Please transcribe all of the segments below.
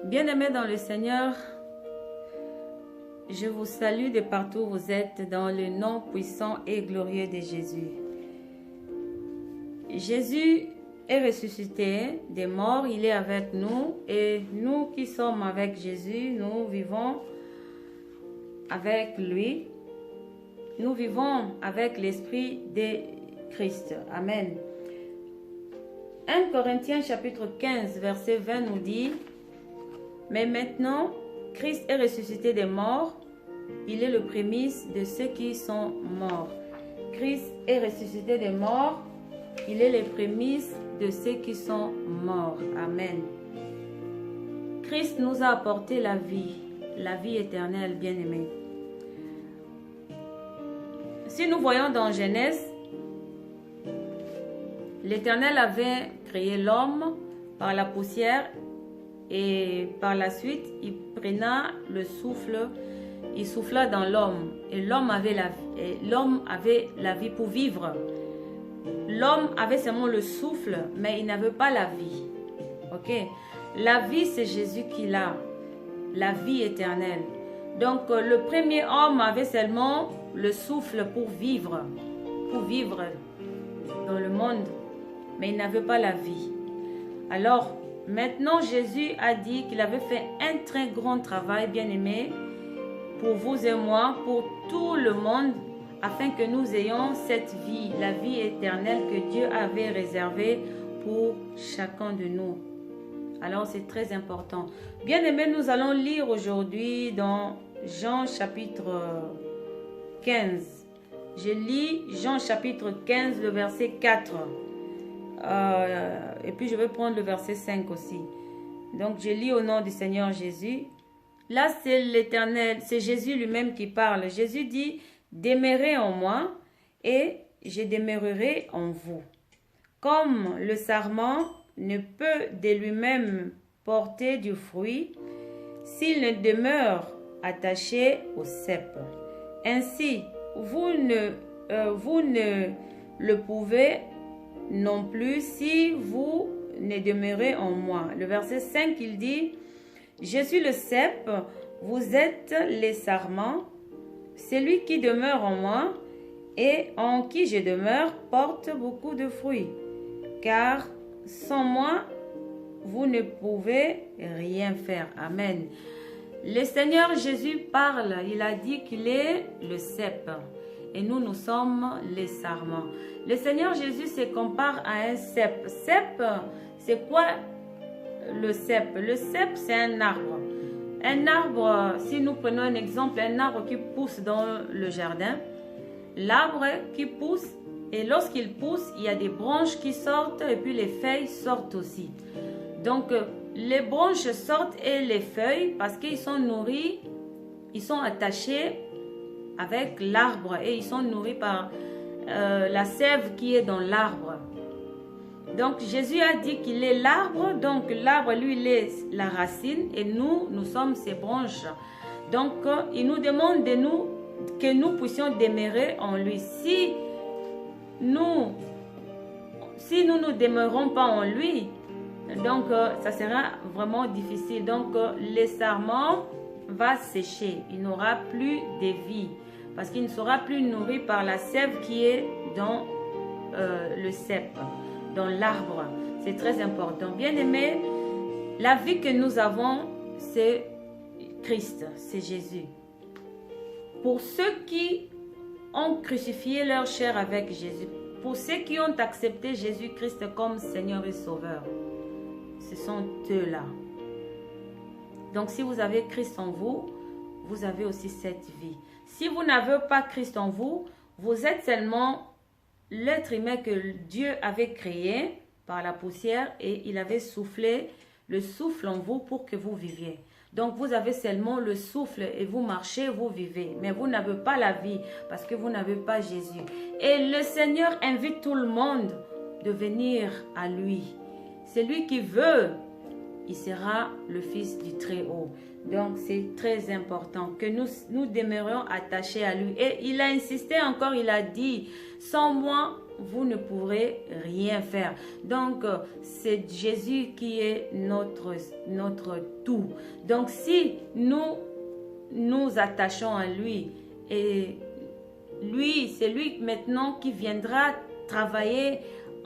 Bien-aimés dans le Seigneur, je vous salue de partout où vous êtes dans le nom puissant et glorieux de Jésus. Jésus est ressuscité des morts, il est avec nous et nous qui sommes avec Jésus, nous vivons avec lui. Nous vivons avec l'Esprit de Christ. Amen. 1 Corinthiens chapitre 15 verset 20 nous dit: mais maintenant, Christ est ressuscité des morts, il est le prémisse de ceux qui sont morts. Christ est ressuscité des morts, il est le prémisse de ceux qui sont morts. Amen. Christ nous a apporté la vie éternelle, bien-aimés. Si nous voyons dans Genèse, l'Éternel avait créé l'homme par la poussière et par la suite, il prena le souffle, il souffla dans l'homme et l'homme avait la vie pour vivre. L'homme avait seulement le souffle, mais il n'avait pas la vie. Ok? La vie, c'est Jésus qui l'a, la vie éternelle. Donc, le premier homme avait seulement le souffle pour vivre dans le monde, mais il n'avait pas la vie. Alors, maintenant, Jésus a dit qu'il avait fait un très grand travail, bien-aimé, pour vous et moi, pour tout le monde, afin que nous ayons cette vie, la vie éternelle que Dieu avait réservée pour chacun de nous. Alors, c'est très important. Bien-aimé, nous allons lire aujourd'hui dans Jean chapitre 15. Je lis Jean chapitre 15, le verset 4. Et puis je vais prendre le verset 5 aussi. Donc je lis au nom du Seigneur Jésus. Là c'est l'Éternel, c'est Jésus lui-même qui parle. Jésus dit: demeurez en moi et je demeurerai en vous. Comme le sarment ne peut de lui-même porter du fruit s'il ne demeure attaché au cep. Ainsi vous ne le pouvez non plus si vous ne demeurez en moi. Le verset 5, il dit: je suis le cep, vous êtes les sarments. Celui qui demeure en moi et en qui je demeure porte beaucoup de fruits, car sans moi, vous ne pouvez rien faire. Amen. Le Seigneur Jésus parle, il a dit qu'il est le cep. Et nous sommes les sarments. Le Seigneur Jésus se compare à un cep. Cep, c'est quoi le cep? Le cep, c'est un arbre. Un arbre, si nous prenons un exemple, un arbre qui pousse dans le jardin. L'arbre qui pousse, et lorsqu'il pousse, il y a des branches qui sortent et puis les feuilles sortent aussi. Donc, les branches sortent et les feuilles, parce qu'ils sont nourris, ils sont attachés avec l'arbre et ils sont nourris par la sève qui est dans l'arbre. Donc Jésus a dit qu'il est l'arbre, donc l'arbre lui il est la racine et nous sommes ses branches. Donc il nous demande que nous puissions demeurer en lui. Si nous ne demeurons pas en lui, donc ça sera vraiment difficile. Donc les sarments va sécher, il n'aura plus de vie parce qu'il ne sera plus nourri par la sève qui est dans le cep, dans l'arbre. C'est très important. Bien aimé, la vie que nous avons, c'est Christ, c'est Jésus. Pour ceux qui ont crucifié leur chair avec Jésus, pour ceux qui ont accepté Jésus-Christ comme Seigneur et Sauveur, ce sont eux-là. Donc, si vous avez Christ en vous, vous avez aussi cette vie. Si vous n'avez pas Christ en vous, vous êtes seulement l'être humain que Dieu avait créé par la poussière et il avait soufflé le souffle en vous pour que vous viviez. Donc, vous avez seulement le souffle et vous marchez, vous vivez. Mais vous n'avez pas la vie parce que vous n'avez pas Jésus. Et le Seigneur invite tout le monde de venir à lui. C'est lui qui veut. Il sera le Fils du Très-Haut. Donc, c'est très important que nous demeurions attachés à lui. Et il a insisté encore, il a dit, sans moi, vous ne pourrez rien faire. Donc, c'est Jésus qui est notre tout. Donc, si nous nous attachons à lui, et lui, c'est lui maintenant qui viendra travailler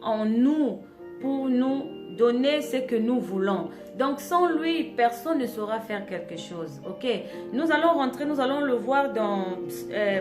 en nous pour nous donner ce que nous voulons. Donc, sans lui, personne ne saura faire quelque chose. Ok? Nous allons rentrer, nous allons le voir dans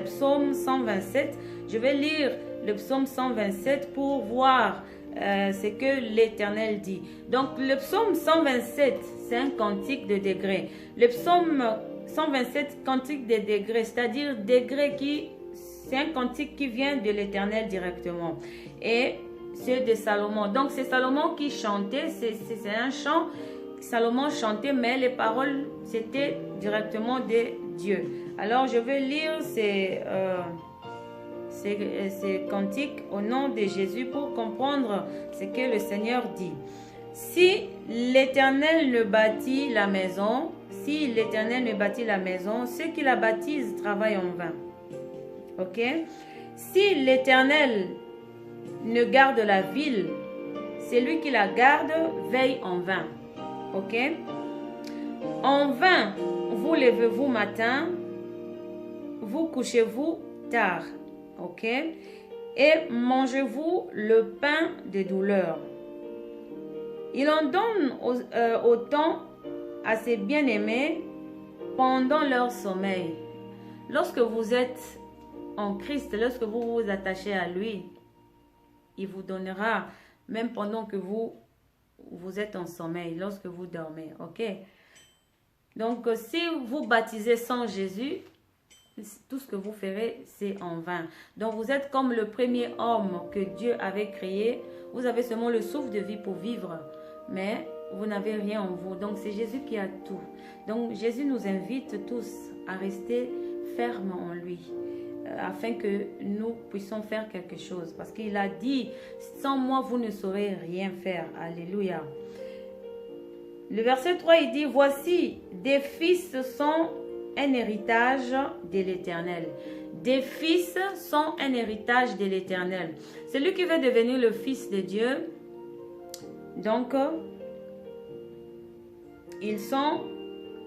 Psaume 127. Je vais lire le Psaume 127 pour voir ce que l'Éternel dit. Donc, le Psaume 127, c'est un cantique de degrés. Le Psaume 127, cantique de degrés, c'est-à-dire degrés qui... C'est un cantique qui vient de l'Éternel directement. Et c'est de Salomon. Donc, c'est Salomon qui chantait. C'est un chant. Salomon chantait, mais les paroles, c'était directement de Dieu. Alors, je vais lire ces cantiques au nom de Jésus pour comprendre ce que le Seigneur dit. Si l'Éternel ne bâtit la maison, ceux qui la bâtissent travaillent en vain. Ok? Si l'Éternel ne garde la ville, celui qui la garde veille en vain. Ok? En vain, vous levez-vous matin, vous couchez-vous tard. Ok? Et mangez-vous le pain de douleur. Il en donne autant à ses bien-aimés pendant leur sommeil. Lorsque vous êtes en Christ, lorsque vous vous attachez à lui, il vous donnera, même pendant que vous êtes en sommeil, lorsque vous dormez, ok? Donc, si vous baptisez sans Jésus, tout ce que vous ferez, c'est en vain. Donc, vous êtes comme le premier homme que Dieu avait créé. Vous avez seulement le souffle de vie pour vivre, mais vous n'avez rien en vous. Donc, c'est Jésus qui a tout. Donc, Jésus nous invite tous à rester fermes en lui, afin que nous puissions faire quelque chose. Parce qu'il a dit, sans moi, vous ne saurez rien faire. Alléluia. Le verset 3, il dit, voici, des fils sont un héritage de l'Éternel. Des fils sont un héritage de l'Éternel. Celui qui veut devenir le fils de Dieu, donc, ils sont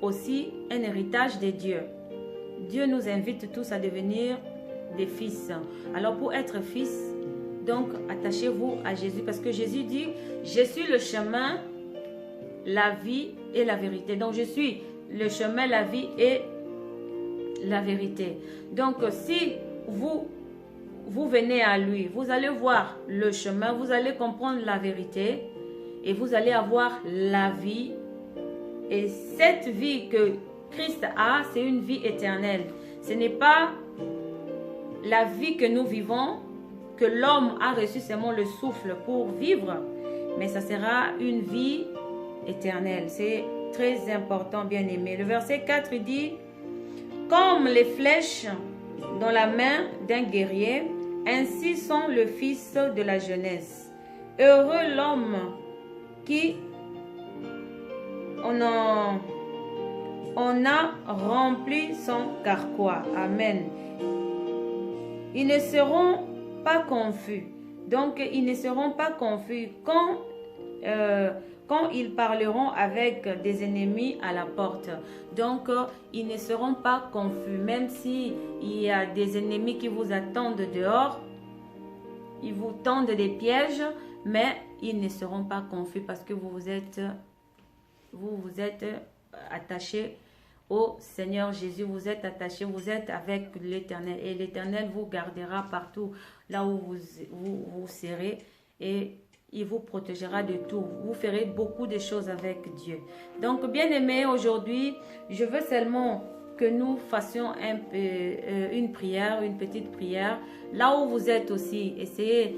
aussi un héritage de Dieu. Dieu nous invite tous à devenir des fils. Alors pour être fils, donc attachez-vous à Jésus, parce que Jésus dit, je suis le chemin, la vie et la vérité. Donc je suis le chemin, la vie et la vérité. Donc si vous venez à lui, vous allez voir le chemin, vous allez comprendre la vérité et vous allez avoir la vie. Et cette vie que Christ a, c'est une vie éternelle. Ce n'est pas la vie que nous vivons, que l'homme a reçu seulement le souffle pour vivre, mais ça sera une vie éternelle. C'est très important, bien aimé. Le verset 4 dit, comme les flèches dans la main d'un guerrier, ainsi sont le fils de la jeunesse. Heureux l'homme qui on a rempli son carquois. Amen. Ils ne seront pas confus. Donc, ils ne seront pas confus quand ils parleront avec des ennemis à la porte. Donc, ils ne seront pas confus. Même s'il y a des ennemis qui vous attendent dehors, ils vous tendent des pièges, mais ils ne seront pas confus parce que vous vous êtes attachés au Seigneur Jésus, vous êtes attachés, vous êtes avec l'Éternel. Et l'Éternel vous gardera partout là où vous serez et il vous protégera de tout. Vous ferez beaucoup de choses avec Dieu. Donc, bien-aimés, aujourd'hui, je veux seulement que nous fassions une prière, une petite prière. Là où vous êtes aussi, essayez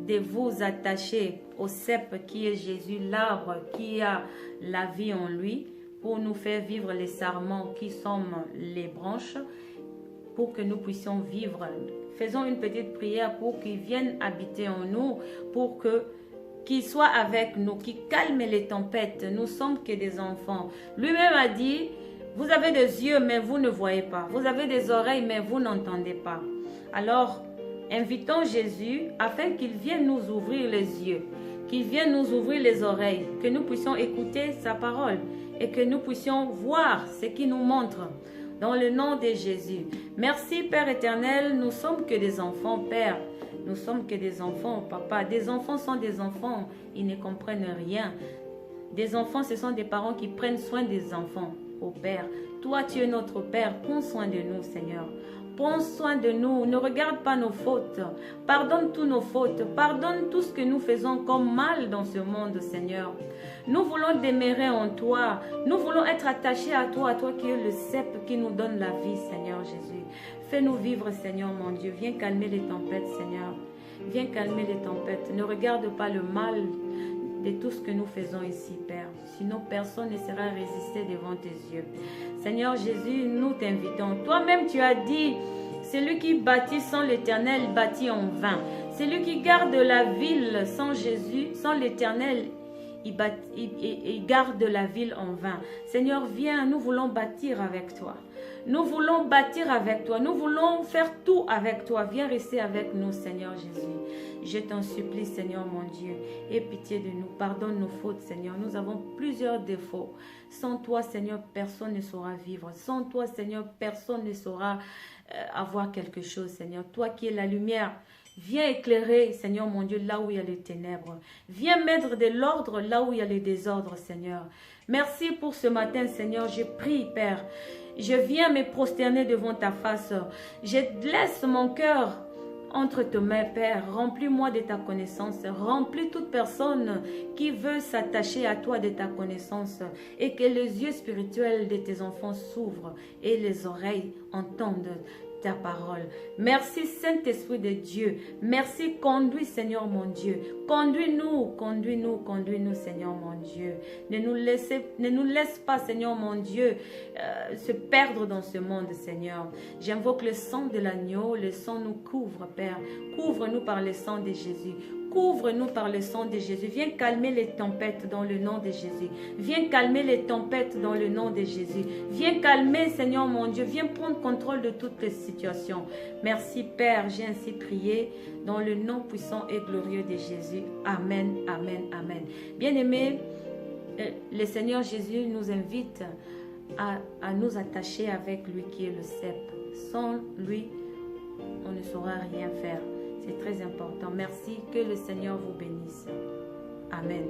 de vous attacher au cep qui est Jésus, l'arbre qui a la vie en lui, pour nous faire vivre les sarments qui sont les branches, pour que nous puissions vivre. Faisons une petite prière pour qu'il vienne habiter en nous, pour qu'il soit avec nous, qu'il calme les tempêtes. Nous sommes que des enfants. Lui-même a dit, vous avez des yeux, mais vous ne voyez pas. Vous avez des oreilles, mais vous n'entendez pas. Alors, Invitons Jésus afin qu'il vienne nous ouvrir les yeux, qu'il vienne nous ouvrir les oreilles, que nous puissions écouter sa parole et que nous puissions voir ce qu'il nous montre. Dans le nom de Jésus. Merci Père éternel, nous sommes que des enfants, Père. Nous sommes que des enfants, Papa. Des enfants sont des enfants, ils ne comprennent rien. Des enfants, ce sont des parents qui prennent soin des enfants, ô Père. Toi, tu es notre Père, prends soin de nous, Seigneur. Prends soin de nous, ne regarde pas nos fautes. Pardonne tous nos fautes. Pardonne tout ce que nous faisons comme mal dans ce monde, Seigneur. Nous voulons demeurer en toi. Nous voulons être attachés à toi qui es le cep qui nous donne la vie, Seigneur Jésus. Fais-nous vivre, Seigneur mon Dieu. Viens calmer les tempêtes, Seigneur. Viens calmer les tempêtes. Ne regarde pas le mal de tout ce que nous faisons ici, Père. Sinon, personne ne sera résisté devant tes yeux. Seigneur Jésus, nous t'invitons. Toi-même, tu as dit, celui qui bâtit sans l'Éternel bâtit en vain. Celui qui garde la ville sans Jésus, sans l'Éternel, il garde la ville en vain. Seigneur, viens, nous voulons bâtir avec toi. Nous voulons bâtir avec toi. Nous voulons faire tout avec toi. Viens rester avec nous, Seigneur Jésus. Je t'en supplie, Seigneur mon Dieu. Aie pitié de nous. Pardonne nos fautes, Seigneur. Nous avons plusieurs défauts. Sans toi, Seigneur, personne ne saura vivre. Sans toi, Seigneur, personne ne saura avoir quelque chose, Seigneur. Toi qui es la lumière, viens éclairer, Seigneur mon Dieu, là où il y a les ténèbres. Viens mettre de l'ordre là où il y a les désordres, Seigneur. Merci pour ce matin, Seigneur. Je prie, Père. Je viens me prosterner devant ta face. Je laisse mon cœur entre tes mains, Père. Remplis-moi de ta connaissance. Remplis toute personne qui veut s'attacher à toi de ta connaissance. Et que les yeux spirituels de tes enfants s'ouvrent et les oreilles entendent ta parole. Merci Saint-Esprit de Dieu. Merci, conduis Seigneur mon Dieu. Conduis-nous, conduis-nous, conduis-nous Seigneur mon Dieu. Ne nous laisse pas Seigneur mon Dieu se perdre dans ce monde Seigneur. J'invoque le sang de l'agneau. Le sang nous couvre Père. Couvre-nous par le sang de Jésus. Couvre-nous par le sang de Jésus. Viens calmer les tempêtes dans le nom de Jésus. Viens calmer les tempêtes dans le nom de Jésus. Viens calmer, Seigneur mon Dieu. Viens prendre contrôle de toutes les situations. Merci, Père. J'ai ainsi prié dans le nom puissant et glorieux de Jésus. Amen, amen, amen. Bien-aimés, le Seigneur Jésus nous invite à nous attacher avec lui qui est le cep. Sans lui, on ne saura rien faire. C'est très important. Merci. Que le Seigneur vous bénisse. Amen.